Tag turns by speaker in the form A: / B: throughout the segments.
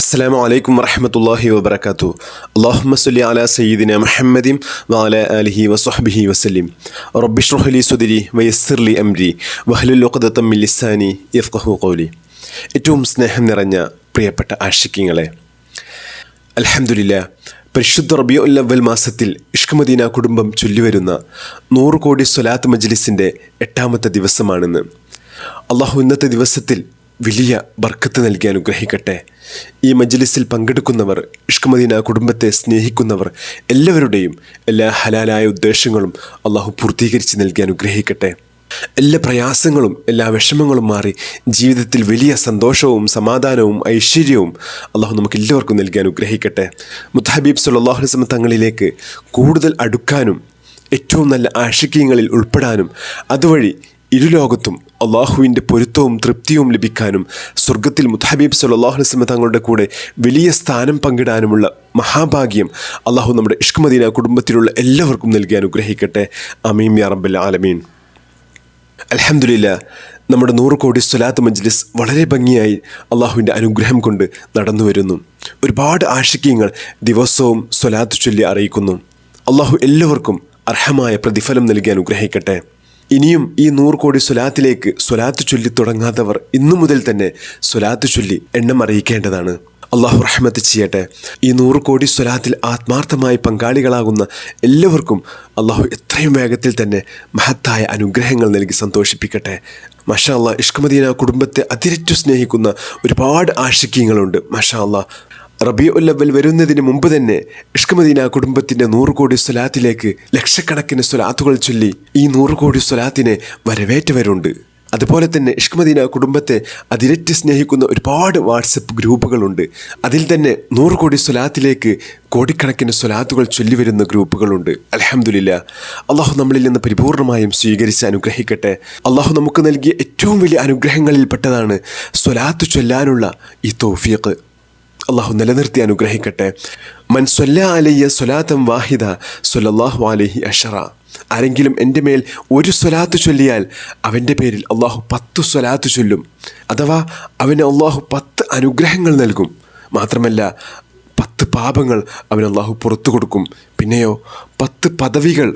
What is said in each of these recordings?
A: അസ്സലാമു അലൈക്കും വറഹ്മത്തുള്ളാഹി വബറകാതുഹു. അല്ലാഹുമ്മ സ്വല്ലി അലാ സയ്യിദിന മുഹമ്മദിൻ വഅലാ ആലിഹി വസ്വഹ്ബിഹി വസല്ലിം. റബ്ബി ഇശ്റഹ് ലി സ്വദ്രി വയസ്സിർ ലി അംരി വഹ്ലുൽ ഉഖ്ദതം മിൻ ലിസാനി യഫ്ഖഹു ഖൗലി. ഏറ്റവും സ്നേഹം നിറഞ്ഞ പ്രിയപ്പെട്ട ആശിഖീങ്ങളെ, അൽഹംദുലില്ലാഹ്, പരിശുദ്ധ റബീഉൽ അവ്വൽ മാസത്തിൽ ഇഷ്ക് മദീന കുടുംബം ചൊല്ലിവരുന്ന 100 കോടി സ്വലാത്ത് മജ്ലിസിൻ്റെ 8ാമത്തെ ദിവസമാണെന്ന്. അള്ളാഹു ഇന്നത്തെ ദിവസത്തിൽ വലിയ ബർക്കത്ത് നൽകി അനുഗ്രഹിക്കട്ടെ. ഈ മജ്ലിസിൽ പങ്കെടുക്കുന്നവർ, ഇഷ്ക് മദീന കുടുംബത്തെ സ്നേഹിക്കുന്നവർ എല്ലാവരുടെയും എല്ലാ ഹലാലായ ഉദ്ദേശങ്ങളും അള്ളാഹു പൂർത്തീകരിച്ച് നൽകി അനുഗ്രഹിക്കട്ടെ. എല്ലാ പ്രയാസങ്ങളും എല്ലാ വിഷമങ്ങളും മാറി ജീവിതത്തിൽ വലിയ സന്തോഷവും സമാധാനവും ഐശ്വര്യവും അള്ളാഹു നമുക്ക് എല്ലാവർക്കും നൽകി അനുഗ്രഹിക്കട്ടെ. മുത്തഹബീബ് സല്ലല്ലാഹു അലൈഹി വസല്ലം തങ്ങളിലേക്ക് കൂടുതൽ അടുക്കാനും ഏറ്റവും നല്ല ആശിഖീങ്ങളിൽ ഉൾപ്പെടാനും അതുവഴി ഇരുലോകത്തും അള്ളാഹുവിൻ്റെ പൊരുത്തവും തൃപ്തിയും ലഭിക്കാനും സ്വർഗത്തിൽ മുത്തഹബീബ് സല്ലല്ലാഹു അലൈഹി വസല്ലം തങ്ങളുടെ കൂടെ വലിയ സ്ഥാനം പങ്കിടാനുമുള്ള മഹാഭാഗ്യം അള്ളാഹു നമ്മുടെ ഇഷ്ക് മദീന കുടുംബത്തിലുള്ള എല്ലാവർക്കും നൽകി അനുഗ്രഹിക്കട്ടെ. ആമീൻ യാ റബ്ബൽ ആലമീൻ. അൽഹംദുലില്ലാഹ്, നമ്മുടെ 100 കോടി സ്വലാത്ത് മജ്ലിസ് വളരെ ഭംഗിയായി അള്ളാഹുവിൻ്റെ അനുഗ്രഹം കൊണ്ട് നടന്നു വരുന്നു. ഒരുപാട് ആശിഖീങ്ങൾ ദിവസവും സ്വലാത്ത് ചൊല്ലി അറിയിക്കുന്നു. അള്ളാഹു എല്ലാവർക്കും അർഹമായ പ്രതിഫലം നൽകി അനുഗ്രഹിക്കട്ടെ. ഇനിയും ഈ 100 കോടി സ്വലാത്തിലേക്ക് സ്വലാത്ത് ചൊല്ലി തുടങ്ങാത്തവർ ഇന്നു മുതൽ തന്നെ സ്വലാത്ത് ചൊല്ലി എണ്ണം അറിയിക്കേണ്ടതാണ്. അള്ളാഹു റഹ്മത്ത് ചെയ്യട്ടെ. ഈ 100 കോടി സ്വലാത്തിൽ ആത്മാർത്ഥമായി പങ്കാളികളാകുന്ന എല്ലാവർക്കും അള്ളാഹു എത്രയും വേഗത്തിൽ തന്നെ മഹത്തായ അനുഗ്രഹങ്ങൾ നൽകി സന്തോഷിപ്പിക്കട്ടെ. മാഷാ അള്ളാഹ്, ഇഷ്ക് മദീന കുടുംബത്തെ അതിരറ്റു സ്നേഹിക്കുന്ന ഒരുപാട് ആശിഖീങ്ങളുണ്ട്. മാഷാ അള്ളാഹ്, റബീഉൽ അവ്വൽ വരുന്നതിന് മുമ്പ് തന്നെ ഇഷ്ക് മദീന കുടുംബത്തിൻ്റെ 100 കോടി സ്വലാത്തിലേക്ക് ലക്ഷക്കണക്കിന് സ്വലാത്തുകൾ ചൊല്ലി ഈ 100 കോടി സ്വലാത്തിനെ വരവേറ്റവരുണ്ട്. അതുപോലെ തന്നെ ഇഷ്ക് മദീന കുടുംബത്തെ അതിരറ്റ് സ്നേഹിക്കുന്ന ഒരുപാട് വാട്സപ്പ് ഗ്രൂപ്പുകളുണ്ട്. അതിൽ തന്നെ 100 കോടി സ്വലാത്തിലേക്ക് കോടിക്കണക്കിന് സ്വലാത്തുകൾ ചൊല്ലി വരുന്ന ഗ്രൂപ്പുകളുണ്ട്. അൽഹംദുലില്ലാഹ്, അള്ളാഹു നമ്മളിൽ നിന്ന് പരിപൂർണമായും സ്വീകരിച്ച് അനുഗ്രഹിക്കട്ടെ. അള്ളാഹു നമുക്ക് നൽകിയ ഏറ്റവും വലിയ അനുഗ്രഹങ്ങളിൽപ്പെട്ടതാണ് സ്വലാത്ത് ചൊല്ലാനുള്ള ഈ തൗഫീഖ്. അള്ളാഹു നിലനിർത്തി അനുഗ്രഹിക്കട്ടെ. മൻ സ്വല്ലാ അലയ്യ സ്വലാത്തം വാഹിദ സ്വല്ലല്ലാഹു അലൈഹി അശറ. ആരെങ്കിലും എൻ്റെ മേൽ ഒരു സ്വലാത്ത് ചൊല്ലിയാൽ അവൻ്റെ പേരിൽ അള്ളാഹു 10 സ്വലാത്ത് ചൊല്ലും. അഥവാ അവന് അള്ളാഹു 10 അനുഗ്രഹങ്ങൾ നൽകും. മാത്രമല്ല 10 പാപങ്ങൾ അവന് അള്ളാഹു പുറത്തു കൊടുക്കും. പിന്നെയോ 10 പദവികൾ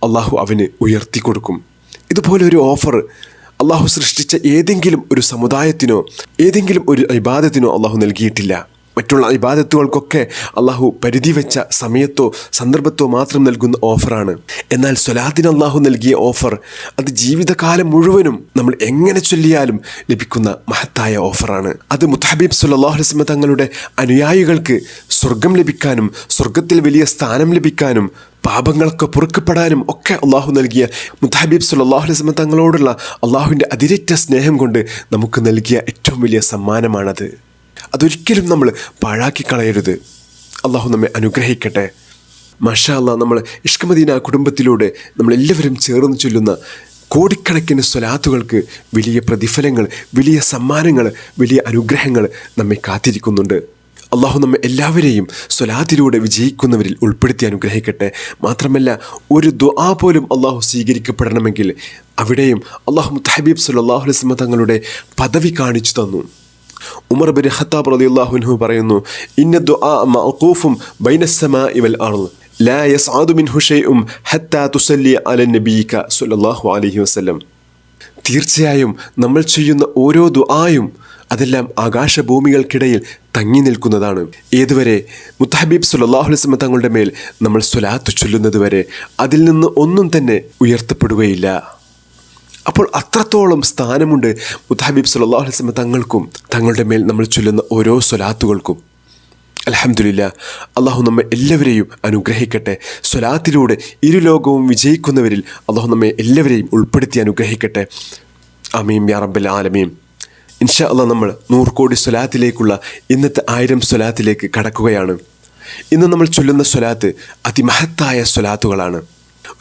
A: അള്ളാഹു അവന് ഉയർത്തി കൊടുക്കും. ഇതുപോലെ ഒരു ഓഫർ അള്ളാഹു സൃഷ്ടിച്ച ഏതെങ്കിലും ഒരു സമുദായത്തിനോ ഏതെങ്കിലും ഒരു ഇബാദത്തിനോ അള്ളാഹു നൽകിയിട്ടില്ല. മറ്റുള്ള ഇബാദത്തുകൾക്കൊക്കെ അള്ളാഹു പരിധി വെച്ച സമയത്തോ സന്ദർഭത്തോ മാത്രം നൽകുന്ന ഓഫറാണ്. എന്നാൽ സ്വലാത്തിന് അള്ളാഹു നൽകിയ ഓഫർ അത് ജീവിതകാലം മുഴുവനും നമ്മൾ എങ്ങനെ ചൊല്ലിയാലും ലഭിക്കുന്ന മഹത്തായ ഓഫറാണ്. അത് മുത്തഹബീബ് സല്ലല്ലാഹു അലൈഹി വസല്ലം തങ്ങളുടെ അനുയായികൾക്ക് സ്വർഗം ലഭിക്കാനും സ്വർഗത്തിൽ വലിയ സ്ഥാനം ലഭിക്കാനും പാപങ്ങളൊക്കെ പൊറുക്കപ്പെടാനും ഒക്കെ അള്ളാഹു നൽകിയ മുത്തഹബീബ് സല്ലല്ലാഹു അലൈഹി വസല്ലം തങ്ങളോടുള്ള അള്ളാഹുവിൻ്റെ അതിരറ്റ സ്നേഹം കൊണ്ട് നമുക്ക് നൽകിയ ഏറ്റവും വലിയ സമ്മാനമാണത്. അതൊരിക്കലും നമ്മൾ പാഴാക്കി കളയരുത്. അള്ളാഹു നമ്മെ അനുഗ്രഹിക്കട്ടെ. മാഷാ അല്ലാഹ്, നമ്മൾ ഇഷ്ക് മദീന കുടുംബത്തിലൂടെ നമ്മളെല്ലാവരും ചേർന്ന് ചൊല്ലുന്ന കോടിക്കണക്കിന് സ്വലാത്തുകൾക്ക് വലിയ പ്രതിഫലങ്ങൾ, വലിയ സമ്മാനങ്ങൾ, വലിയ അനുഗ്രഹങ്ങൾ നമ്മെ കാത്തിരിക്കുന്നുണ്ട്. അള്ളാഹു നമ്മെ എല്ലാവരെയും സ്വലാത്തിലൂടെ വിജയിക്കുന്നവരിൽ ഉൾപ്പെടുത്തി അനുഗ്രഹിക്കട്ടെ. മാത്രമല്ല, ഒരു ദുആ പോലും അള്ളാഹു സ്വീകരിക്കപ്പെടണമെങ്കിൽ അവിടെയും അള്ളാഹു മുത്തഹബീബ് സല്ലല്ലാഹു അലൈഹി വസല്ലം തങ്ങളുടെ പദവി കാണിച്ചു തന്നു. ഉമർ ബിൻ ഖത്താബ് റളിയല്ലാഹു അൻഹു പറയുന്നു, ഇന്ന ദുആ മഅഖൂഫും ബൈനസ് സമാഇ വൽ അർള് ലാ യസ്അദു മിൻഹു ഷൈഉം ഹത്താ തുസല്ലി അലൻ നബിയിക സ്വല്ലല്ലാഹു അലൈഹി വസല്ലം. തീർച്ചയായും നമ്മൾ ചെയ്യുന്ന ഓരോ ദുആയും അതെല്ലാം ആകാശഭൂമികൾക്കിടയിൽ തങ്ങി നിൽക്കുന്നതാണ്. ഏതുവരെ? മുത്തഹബീബ് സല്ലല്ലാഹു അലൈഹി വസല്ലം തങ്ങളുടെ മേൽ നമ്മൾ സ്വലാത്ത് ചൊല്ലുന്നത് വരെ അതിൽ നിന്ന് ഒന്നും തന്നെ ഉയർത്തപ്പെടുകയില്ല. അപ്പോൾ അത്രത്തോളം സ്ഥാനമുണ്ട് മുത്തഹബീബ് സല്ലല്ലാഹു അലൈഹി വസല്ലം തങ്ങൾക്കും തങ്ങളുടെ മേൽ നമ്മൾ ചൊല്ലുന്ന ഓരോ സ്വലാത്തുകൾക്കും. അൽഹംദുലില്ലാഹ്, അള്ളാഹു നമ്മെ എല്ലാവരെയും അനുഗ്രഹിക്കട്ടെ. സ്വലാത്തിലൂടെ ഇരുലോകവും വിജയിക്കുന്നവരിൽ അള്ളാഹു നമ്മെ എല്ലാവരെയും ഉൾപ്പെടുത്തി അനുഗ്രഹിക്കട്ടെ. ആമീൻ യാ റബ്ബൽ ആലമീൻ. ഇൻഷാ അള്ളാഹ്, നമ്മൾ 100 കോടി സ്വലാത്തിലേക്കുള്ള ഇന്നത്തെ 1000 സ്വലാത്തിലേക്ക് കടക്കുകയാണ്. ഇന്ന് നമ്മൾ ചൊല്ലുന്ന സ്വലാത്ത് അതിമഹത്തായ സ്വലാത്തുകളാണ്.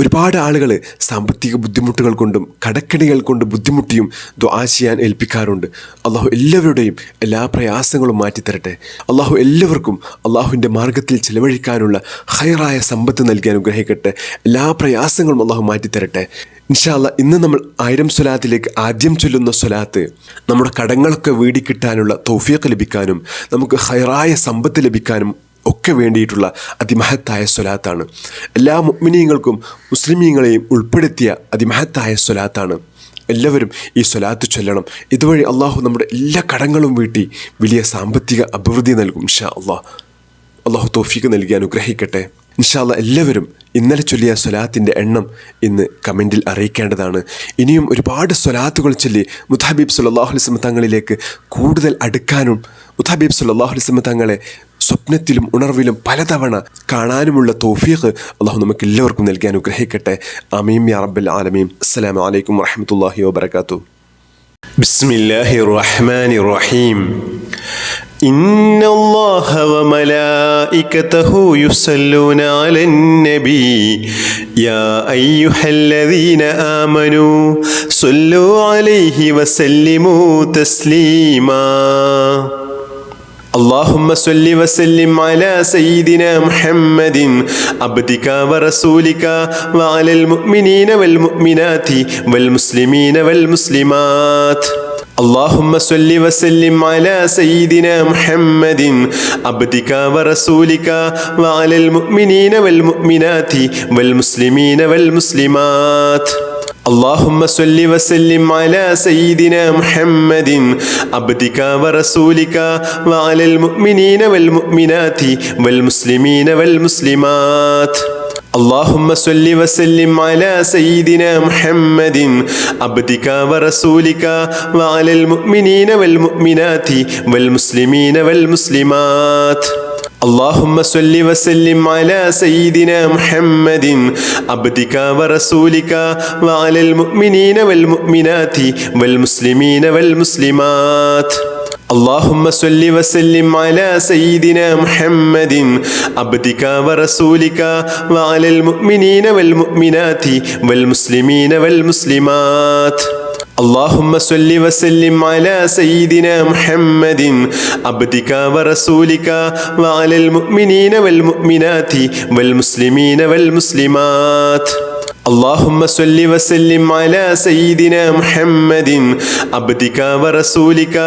A: ഒരുപാട് ആളുകൾ സാമ്പത്തിക ബുദ്ധിമുട്ടുകൾ കൊണ്ടും കടക്കെണികൾ കൊണ്ട് ബുദ്ധിമുട്ടിയും ദുആ ചെയ്യാൻ ഏൽപ്പിക്കാറുണ്ട്. അള്ളാഹു എല്ലാവരുടെയും എല്ലാ പ്രയാസങ്ങളും മാറ്റിത്തരട്ടെ. അള്ളാഹു എല്ലാവർക്കും അള്ളാഹുവിൻ്റെ മാർഗത്തിൽ ചിലവഴിക്കാനുള്ള ഖൈറായ സമ്പത്ത് നൽകി അനുഗ്രഹിക്കട്ടെ. എല്ലാ പ്രയാസങ്ങളും അള്ളാഹു മാറ്റിത്തരട്ടെ. ഇൻഷാ അല്ലാഹ് ഇന്ന് നമ്മൾ 1000 സ്വലാത്തിലേക്ക് ആദ്യം ചൊല്ലുന്ന സ്വലാത്ത് നമ്മുടെ കടങ്ങളൊക്കെ വീടിക്കിട്ടാനുള്ള തൗഫീഖ് ലഭിക്കാനും നമുക്ക് ഖൈറായ സമ്പത്ത് ലഭിക്കാനും ഒക്കെ വേണ്ടിയിട്ടുള്ള അതിമഹത്തായ സ്വലാത്താണ്. എല്ലാ മുഅ്മിനീങ്ങൾക്കും മുസ്ലിമീങ്ങളെയും ഉൾപ്പെടുത്തിയ അതിമഹത്തായ സ്വലാത്താണ്. എല്ലാവരും ഈ സ്വലാത്ത് ചൊല്ലണം. ഇതുവഴി അള്ളാഹു നമ്മുടെ എല്ലാ കടങ്ങളും വീട്ടി വലിയ സാമ്പത്തിക അഭിവൃദ്ധി നൽകും ഇൻഷാ അല്ലാഹ്. അള്ളാഹു തൗഫീഖ് നൽകി അനുഗ്രഹിക്കട്ടെ. ഇൻഷാ അല്ലാഹ് എല്ലാവരും ഇന്നലെ ചൊല്ലിയ സ്വലാത്തിൻ്റെ എണ്ണം ഇന്ന് കമൻറ്റിൽ അറിയിക്കേണ്ടതാണ്. ഇനിയും ഒരുപാട് സ്വലാത്തുകൾ ചൊല്ലി മുത്തഹബീബ് സല്ലല്ലാഹു അലൈഹി വസല്ലം തങ്ങളിലേക്ക് കൂടുതൽ അടുക്കാനും മുത്തഹബീബ് സല്ലല്ലാഹു അലൈഹി വസല്ലം തങ്ങളെ സ്വപ്നത്തിലും ഉണർവിലും പലതവണ കാണാനുമുള്ള തൗഫീഖ് അള്ളാഹു നമുക്ക് എല്ലാവർക്കും നൽകി അനുഗ്രഹിക്കട്ടെ. ആമീൻ യാ റബ്ബൽ ആലമീൻ. അസ്സലാമു അലൈക്കും വറഹ്മത്തുള്ളാഹി വബറകാതുഹു. ബിസ്മില്ലാഹിർ റഹ്മാനിർ റഹീം. إن الله وملائكته يصلون على النبي يا أيها الذين آمنوا صلوا عليه وسلموا تسليما اللهم صل وسلم على سيدنا محمد عبدك ورسولك وعلى المؤمنين والمؤمنات والمسلمين والمسلمات اللهم صل وسلم على سيدنا محمد عبدك ورسولك وعلى المؤمنين والمؤمنات والمسلمين والمسلمات اللهم صل وسلم على سيدنا محمد عبدك ورسولك وعلى المؤمنين والمؤمنات والمسلمين والمسلمات اللهم صل وسلم على سيدنا محمد عبدك ورسولك وعلى المؤمنين والمؤمنات والمسلمين والمسلمات اللهم صل وسلم على سيدنا محمد عبدك ورسولك وعلى المؤمنين والمؤمنات والمسلمين والمسلمات اللهم صل وسلم على سيدنا محمد عبدك ورسولك وعلى المؤمنين والمؤمنات والمسلمين والمسلمات اللهم صل وسلم على سيدنا محمد عبدك ورسولك وعلى المؤمنين والمؤمنات والمسلمين والمسلمات اللهم صل وسلم على سيدنا محمد عبدك ورسولك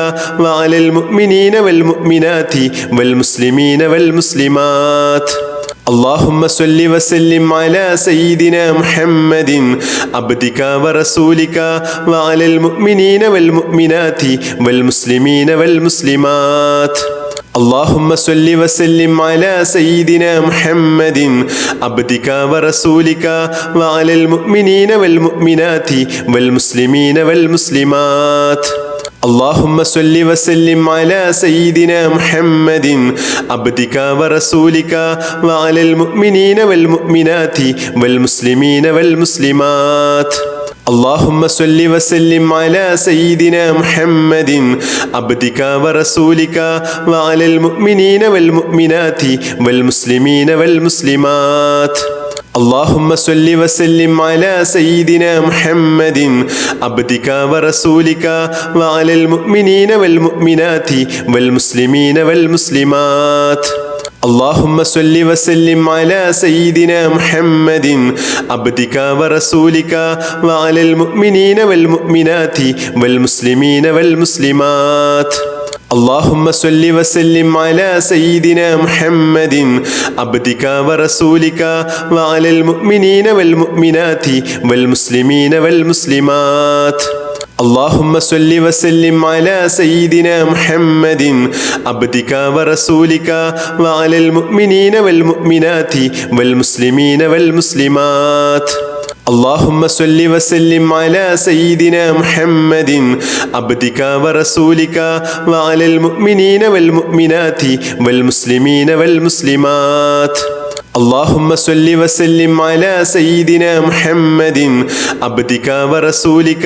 A: وعلى المؤمنين والمؤمنات والمسلمين والمسلمات اللهم صل وسلم على سيدنا محمد عبدك ورسولك وعلى المؤمنين والمؤمنات والمسلمين والمسلمات اللهم صل وسلم على سيدنا محمد عبدك ورسولك وعلى المؤمنين والمؤمنات والمسلمين والمسلمات اللهم صل وسلم على سيدنا محمد عبدك ورسولك وعلى المؤمنين والمؤمنات والمسلمين والمسلمات اللهم صل وسلم على سيدنا محمد عبدك ورسولك وعلى المؤمنين والمؤمنات والمسلمين والمسلمات اللهم صل وسلم على سيدنا محمد عبدك ورسولك وعلى المؤمنين والمؤمنات والمسلمين والمسلمات اللهم صل وسلم على سيدنا محمد عبدك ورسولك وعلى المؤمنين والمؤمنات والمسلمين والمسلمات اللهم صل وسلم على سيدنا محمد عبدك ورسولك وعلى المؤمنين والمؤمنات والمسلمين والمسلمات اللهم صل وسلم على سيدنا محمد عبدك ورسولك وعلى المؤمنين والمؤمنات والمسلمين والمسلمات اللهم صل وسلم على سيدنا محمد عبدك ورسولك وعلى المؤمنين والمؤمنات والمسلمين والمسلمات اللهم صل وسلم على سيدنا محمد عبدك ورسولك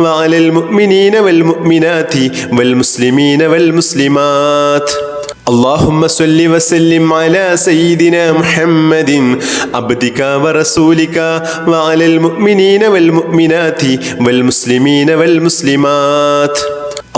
A: وعلى المؤمنين والمؤمنات والمسلمين والمسلمات اللهم صل وسلم على سيدنا محمد عبدك ورسولك وعلى المؤمنين والمؤمنات والمسلمين والمسلمات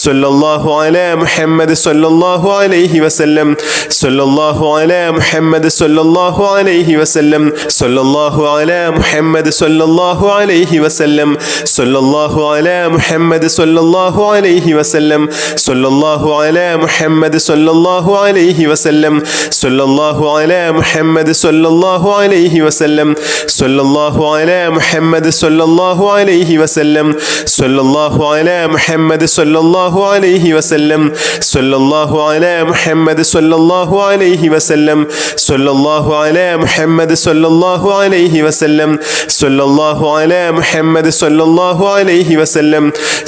A: സല്ലല്ലാഹു അലാ മുഹമ്മദ് സല്ലല്ലാഹു അലൈഹി വസല്ലം സല്ലല്ലാഹു അലാ മുഹമ്മദ് സല്ലല്ലാഹു അലൈഹി വസല്ലം സല്ലല്ലാഹു അലാ മുഹമ്മദ് സല്ലല്ലാഹു അലൈഹി വസല്ലം സല്ലല്ലാഹു അലാ മുഹമ്മദ് സല്ലല്ലാഹു അലൈഹി വസല്ലം സല്ലല്ലാഹു അലാ മുഹമ്മദ് സല്ലല്ലാഹു അലൈഹി വസല്ലം സല്ലല്ലാഹു അലാ മുഹമ്മദ് സല്ലല്ലാഹു അലൈഹി വസല്ലം സല്ലല്ലാഹു അലാ മുഹമ്മദ് സല്ലല്ലാഹു അലൈഹി വസല്ലം സല്ലല്ലാഹു അലാ മുഹമ്മദ് സല്ലല്ലാഹു അലൈഹി വസല്ലം സല്ലല്ലാഹു അലാ മുഹമ്മദ് സല്ലല്ലാഹു അലൈഹി വസല്ലം സല്ലല്ലാഹു അലാ മുഹമ്മദ് സല്ലല്ലാഹു അലൈഹി വസല്ലം സല്ലല്ലാഹു അലാ മുഹമ്മദ് സല്ലല്ലാഹു അലൈഹി വസല്ലം സല്ലല്ലാഹു അലാ മുഹമ്മദ് സല്ലല്ലാഹു അലൈഹി വസല്ലം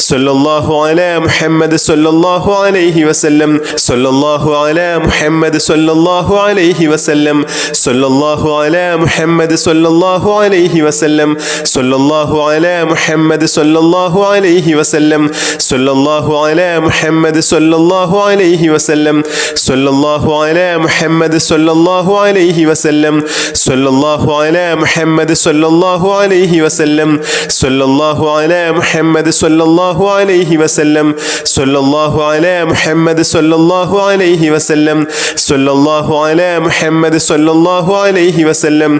A: സല്ലല്ലാഹു അലാ മുഹമ്മദ് സല്ലല്ലാഹു അലൈഹി വസല്ലം സല്ലല്ലാഹു അലാ മുഹമ്മദ് സല്ലല്ലാഹു അലൈഹി വസല്ലം സല്ലല്ലാഹു അലാ മുഹമ്മദ് സല്ലല്ലാഹു അലൈഹി വസല്ലം സല്ലല്ലാഹു അലാ മുഹമ്മദ് സല്ലല്ലാഹു അലൈഹി വസല്ലം സല്ലല്ലാഹു അലാ മുഹമ്മദ് സല്ലല്ലാഹു അലൈഹി വസല്ലം സല്ലല്ലാഹു അലാ മുഹമ്മദ് സല്ലല്ലാഹു അലൈഹി വസല്ലം സല്ലല്ലാഹു അലാ മുഹമ്മദ് സല്ലല്ലാഹു അലൈഹി വസല്ലം സല്ലല്ലാഹു അലാ മുഹമ്മദ് സല്ലല്ലാഹു അലൈഹി വസല്ലം സല്ലല്ലാഹു അലാ മുഹമ്മദ് സല്ലല്ലാഹു അലൈഹി വസല്ലം സല്ലല്ലാഹു അലാ മുഹമ്മദ് സല്ലല്ലാഹു അലൈഹി വസല്ലം സല്ലല്ലാഹു അലാ മുഹമ്മദ് സല്ലല്ലാഹു അലൈഹി വസല്ലം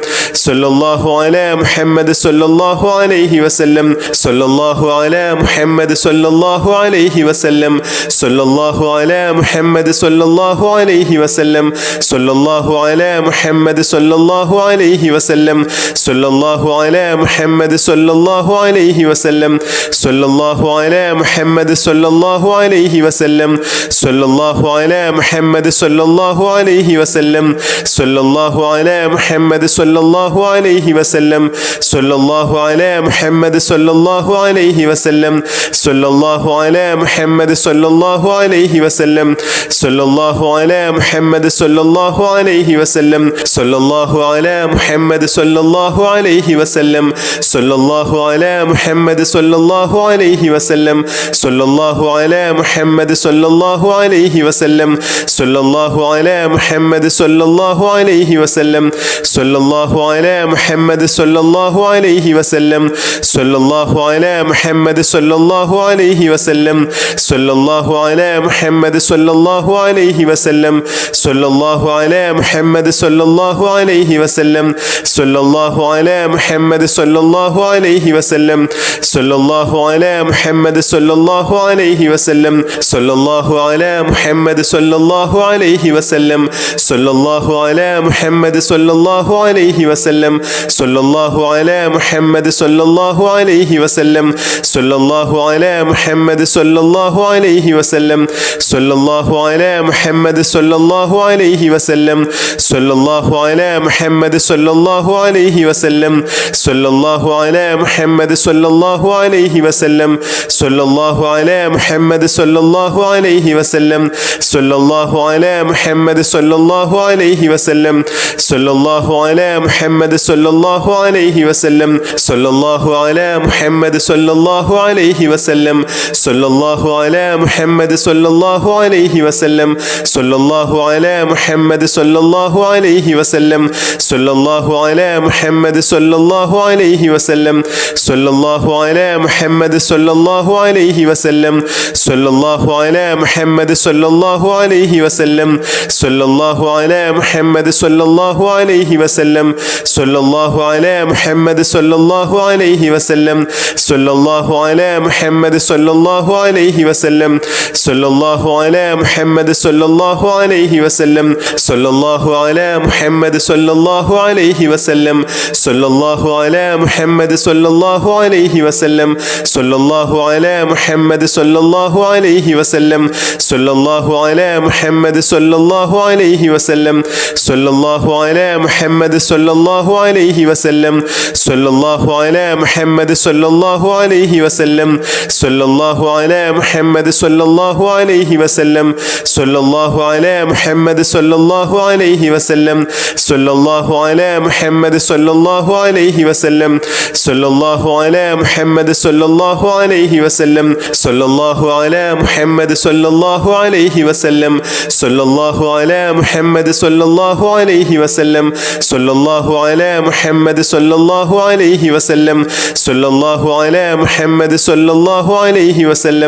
A: സല്ലല്ലാഹു അലാ മുഹമ്മദ് സല്ലല്ലാഹു അലൈഹി വസല്ലം സല്ലല്ലാഹു അലാ മുഹമ്മദ് സല്ലല്ലാഹു അലൈഹി വസല്ലം സല്ലല്ലാഹു അലാ മുഹമ്മദ് സല്ലല്ലാഹു അലൈഹി വസല്ലം സല്ലല്ലാഹു അലാ മുഹമ്മദ് സല്ലല്ലാഹു അലൈഹി വസല്ലം സല്ലല്ലാഹു അലാ മുഹമ്മദ് സല്ലല്ലാഹു അലൈഹി വസല്ലം സല്ലല്ലാഹു അലാ മുഹമ്മദ് സല്ലല്ലാഹു അലൈഹി വസല്ലം സല്ലല്ലാഹു അലാ മുഹമ്മദ് സല്ലല്ലാഹു അലൈഹി വസല്ലം സല്ലല്ലാഹു അലാ മുഹമ്മദ് സല്ലല്ലാഹു അലൈഹി വസല്ലം സല്ലല്ലാഹു അലാ മുഹമ്മദ് സല്ലല്ലാഹു അലൈഹി വസല്ലം സല്ലല്ലാഹു അലാ മുഹമ്മദ് സല്ലല്ലാഹു അലൈഹി വസല്ലം സല്ലല്ലാഹു അലാ മുഹമ്മദ് സല്ലല്ലാഹു അലൈഹി വസല്ലം സല്ലല്ലാഹു അലാ മുഹമ്മദ് സല്ലല്ലാഹു അലൈഹി വസല്ലം സല്ലല്ലാഹു അലാ മുഹമ്മദ് സല്ലല്ലാഹു അലൈഹി വസല്ലം സല്ലല്ലാഹു അലാ മുഹമ്മദ് സല്ലല്ലാഹു അലൈഹി വസല്ലം സല്ലല്ലാഹു അലാ മുഹമ്മദ് സല്ലല്ലാഹു അലൈഹി വസല്ലം സല്ലല്ലാഹു അലാ മുഹമ്മദ് സല്ലല്ലാഹു അലൈഹി വസല്ലം സല്ലല്ലാഹു അലാ മുഹമ്മദ് സല്ലല്ലാഹു അലൈഹി വസല്ലം സല്ലല്ലാഹു അലാ മുഹമ്മദ് സല്ലല്ലാഹു അലൈഹി വസല്ലം സല്ലല്ലാഹു അലാ മുഹമ്മദ് സല്ലല്ലാഹു അലൈഹി വസല്ലം സല്ലല്ലാഹു അലാ മുഹമ്മദ് സല്ലല്ലാഹു അലൈഹി വസല്ലം സല്ലല്ലാഹു അലാ മുഹമ്മദ് സല്ലല്ലാഹു അലൈഹി വസല്ലം സല്ലല്ലാഹു അലാ മുഹമ്മദ് സല്ലല്ലാഹു അലൈഹി വസല്ലം സല്ലല്ലാഹു അലാ മുഹമ്മദ് സല്ലല്ലാഹു അലൈഹി വസല്ലം സല്ലല്ലാഹു അലാ മുഹമ്മദ് സല്ലല്ലാഹു അലൈഹി വസല്ലം സല്ലല്ലാഹു അലാ മുഹമ്മദ് സല്ലല്ലാഹു അലൈഹി വസല്ലം സല്ലല്ലാഹു അലാ മുഹമ്മദ് സല്ലല്ലാഹു അലൈഹി വസല്ലം സല്ലല്ലാഹു അലാ മുഹമ്മദ് സല്ലല്ലാഹു അലൈഹി വസല്ലം സല്ലല്ലാഹു അലാ മുഹമ്മദ് സല്ലല്ലാഹു അലൈഹി വസല്ലം സല്ലല്ലാഹു അലാ മുഹമ്മദ് സല്ലല്ലാഹു അലൈഹി വസല്ലം സല്ലല്ലാഹു അലാ മുഹമ്മദ് സല്ലല്ലാഹു അലൈഹി വസല്ലം സല്ലല്ലാഹു അലാ മുഹമ്മദ് സല്ലല്ലാഹു അലൈഹി വസല്ലം സല്ലല്ലാഹു അലാ മുഹമ്മദ് സല്ലല്ലാഹു അലൈഹി വസല്ലം സല്ലല്ലാഹു അലാ മുഹമ്മദ് സല്ലല്ലാഹു അലൈഹി വസല്ലം സല്ലല്ലാഹു അലാ മുഹമ്മദ് സല്ലല്ലാഹു അലൈഹി വസല്ലം സല്ലല്ലാഹു അലാ മുഹമ്മദ് സല്ലല്ലാഹു അലൈഹി വസല്ലം സല്ലല്ലാഹു അലാ മുഹമ്മദ് സല്ലല്ലാഹു അലൈഹി വസല്ലം സല്ലല്ലാഹു അലാ മുഹമ്മദ് സല്ലല്ലാഹു അലൈഹി വസല്ലം സല്ലല്ലാഹു അലാ മുഹമ്മദ് സല്ലല്ലാഹു അലൈഹി വസല്ലം സല്ലല്ലാഹു അലാ മുഹമ്മദ് സല്ലല്ലാഹു അലൈഹി വസല്ലം സല്ലല്ലാഹു അലാ മുഹമ്മദ് സല്ലല്ലാഹു അലൈഹി വസല്ലം സല്ലല്ലാഹു അലാ മുഹമ്മദ് സല്ലല്ലാഹു അലൈഹി വസല്ലം സല്ലല്ലാഹു അലാ മുഹമ്മദ് സല്ലല്ലാഹു അലൈഹി വസല്ലം സല്ലല്ലാഹു അലാ മുഹമ്മദ് സല്ലല്ലാഹു അലൈഹി വസല്ലം സല്ലല്ലാഹു അലാ മുഹമ്മദ് സല്ലല്ലാഹു അലൈഹി വസല്ലം സല്ലല്ലാഹു അലാ മുഹമ്മദ് സല്ലല്ലാഹു അലൈഹി വസല്ലം സല്ലല്ലാഹു അലാ മുഹമ്മദ് സല്ലല്ലാഹു അലൈഹി വസല്ലം സല്ലല്ലാഹു അലാ മുഹമ്മദ് സല്ലല്ലാഹു അലൈഹി വസല്ലം സല്ലല്ലാഹു അലാ മുഹമ്മദ് സല്ലല്ലാഹു അലൈഹി വസല്ലം സല്ലല്ലാഹു അലാ മുഹമ്മദ് സല്ലല്ലാഹു അലൈഹി വസല്ലം സല്ലല്ലാഹു അലാ മുഹമ്മദ് സല്ലല്ലാഹു അലൈഹി വസല്ലം സല്ലല്ലാഹു അലാ മുഹമ്മദ് സല്ലല്ലാഹു അലൈഹി വസല്ലം സല്ലല്ലാഹു അലാ മുഹമ്മദ് സല്ലല്ലാഹു അലൈഹി വസല്ലം സല്ലല്ലാഹു അലാ മുഹമ്മദ് സല്ലല്ലാഹു അലൈഹി വസല്ലം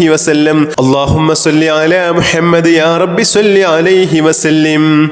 A: عليه وسلم اللهم صل على محمد يا رب صل عليه وسلم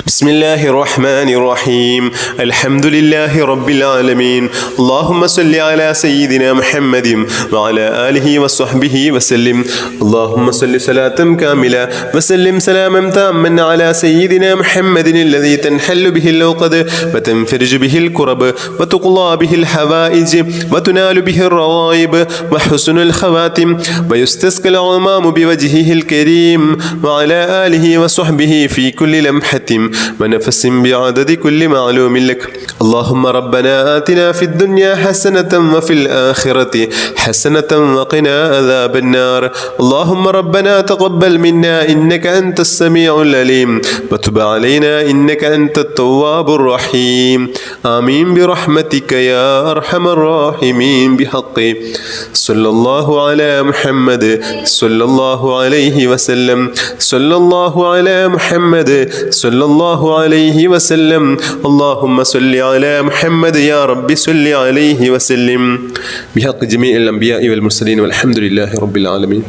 A: بسم الله الرحمن الرحيم الحمد لله رب العالمين اللهم صل على سيدنا محمد وعلى آله وصحبه وسلم اللهم صل صلاة كاملة وسلم سلاما تاما على سيدنا محمد الذي تنحل به العقد وتنفرج به الكرب وتقضى به الحوائج وتنال به الروائب وحسن الخواتم ويستسقى الغمام بوجهه الكريم وعلى آله وصحبه في كل لمحة ونفس بعدد كل معلوم لك اللهم ربنا آتنا في الدنيا حسنة وفي الآخرة حسنة وقنا عذاب النار اللهم ربنا تقبل منا إنك أنت السميع العليم وتب علينا إنك أنت التواب الرحيم آمين برحمتك يا أرحم الراحمين بحق صلى الله على محمد صلى الله عليه وسلم صلى الله على محمد صلى الله عليه وسلم اللهم صل على محمد يا رب صل عليه وسلم بحق جميع الأنبياء والمرسلين والحمد لله رب العالمين.